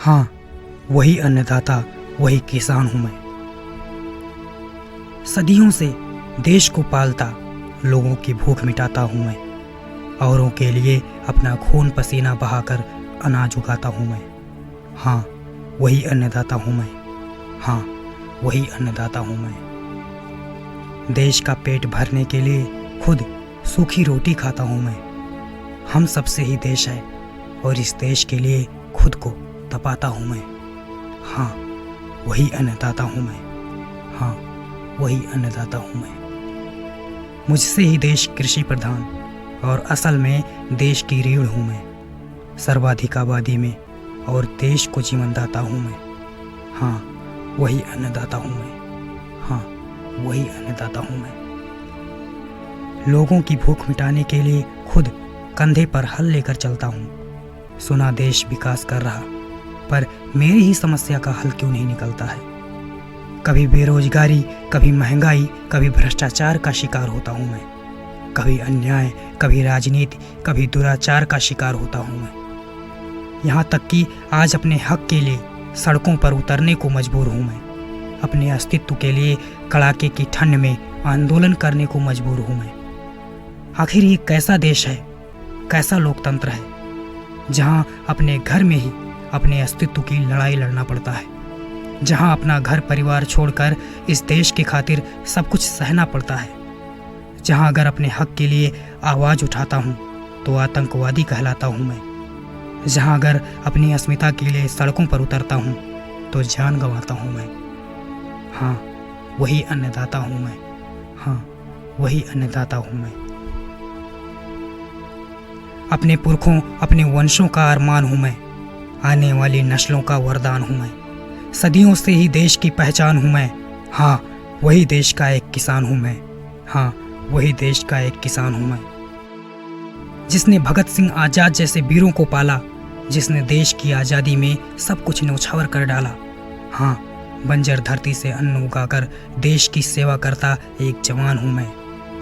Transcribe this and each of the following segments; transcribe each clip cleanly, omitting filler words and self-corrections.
हाँ, वही अन्नदाता, वही किसान हूँ मैं। सदियों से देश को पालता, लोगों की भूख मिटाता हूँ मैं। औरों के लिए अपना खून पसीना बहाकर अनाज उगाता हूँ मैं। हाँ, वही अन्नदाता हूँ मैं। हाँ, वही अन्नदाता हूँ मैं। देश का पेट भरने के लिए खुद सूखी रोटी खाता हूँ मैं। हम सबसे ही देश है और इस देश के लिए खुद को तपाता हूँ मैं। हाँ, वही अन्नदाता हूँ मैं। हाँ, वही अन्नदाता हूँ मैं। मुझसे ही देश कृषि प्रधान और असल में देश की रीढ़ हूँ मैं। सर्वाधिक आबादी में और देश को जीवनदाता हूँ मैं। हाँ, वही अन्नदाता हूँ मैं। हाँ, वही अन्नदाता हूँ मैं। लोगों की भूख मिटाने के लिए खुद कंधे पर हल लेकर चलता हूँ। सुना देश विकास कर रहा, पर मेरी ही समस्या का हल क्यों नहीं निकलता है। कभी बेरोजगारी, कभी महंगाई, कभी भ्रष्टाचार का शिकार होता हूँ मैं। कभी अन्याय, कभी राजनीति, कभी दुराचार का शिकार होता हूँ मैं। यहाँ तक कि आज अपने हक के लिए सड़कों पर उतरने को मजबूर हूँ मैं। अपने अस्तित्व के लिए कड़ाके की ठंड में आंदोलन करने को मजबूर हूँ मैं। आखिर ये कैसा देश है, कैसा लोकतंत्र है, जहाँ अपने घर में ही अपने अस्तित्व की लड़ाई लड़ना पड़ता है, जहाँ अपना घर परिवार छोड़कर इस देश की खातिर सब कुछ सहना पड़ता है, जहाँ अगर अपने हक के लिए आवाज़ उठाता हूँ तो आतंकवादी कहलाता हूँ मैं, जहाँ अगर अपनी अस्मिता के लिए सड़कों पर उतरता हूँ तो जान गंवाता हूँ मैं। हाँ, वही अन्नदाता हूँ मैं। हाँ, वही अन्नदाता हूँ मैं। अपने पुरखों, अपने वंशों का अरमान हूँ मैं। आने वाली नस्लों का वरदान हूँ मैं। सदियों से ही देश की पहचान हूँ मैं। हाँ, वही देश का एक किसान हूँ मैं। हाँ, वही देश का एक किसान हूँ मैं। जिसने भगत सिंह आजाद जैसे वीरों को पाला, जिसने देश की आज़ादी में सब कुछ न्यौछावर कर डाला। हाँ, बंजर धरती से अन्न उगाकर देश की सेवा करता एक जवान हूँ मैं।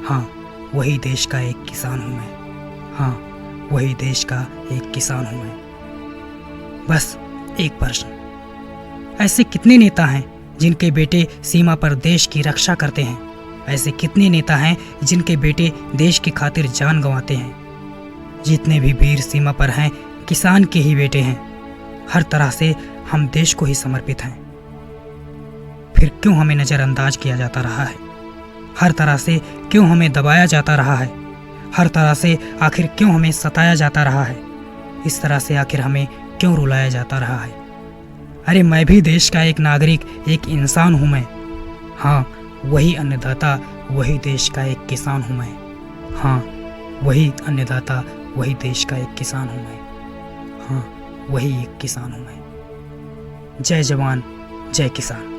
हाँ, वही देश का एक किसान हूँ मैं। हाँ, वही देश का एक किसान हूँ मैं। बस एक प्रश्न, ऐसे कितने नेता हैं जिनके बेटे सीमा पर देश की रक्षा करते हैं? ऐसे कितने नेता हैं जिनके बेटे देश की खातिर जान गंवाते हैं? जितने भी वीर सीमा पर हैं, किसान के ही बेटे हैं। हर तरह से हम देश को ही समर्पित हैं। फिर क्यों हमें नज़रअंदाज किया जाता रहा है? हर तरह से क्यों हमें दबाया जाता रहा है? हर तरह से आखिर क्यों हमें सताया जाता रहा है? इस तरह से आखिर हमें क्यों रुलाया जाता रहा है? अरे मैं भी देश का एक नागरिक, एक इंसान हूँ मैं। हाँ, वही अन्नदाता, वही देश का एक किसान हूँ मैं। हाँ, वही अन्नदाता, वही देश का एक किसान हूँ मैं। हाँ, वही एक किसान हूँ मैं। जय जवान, जय किसान।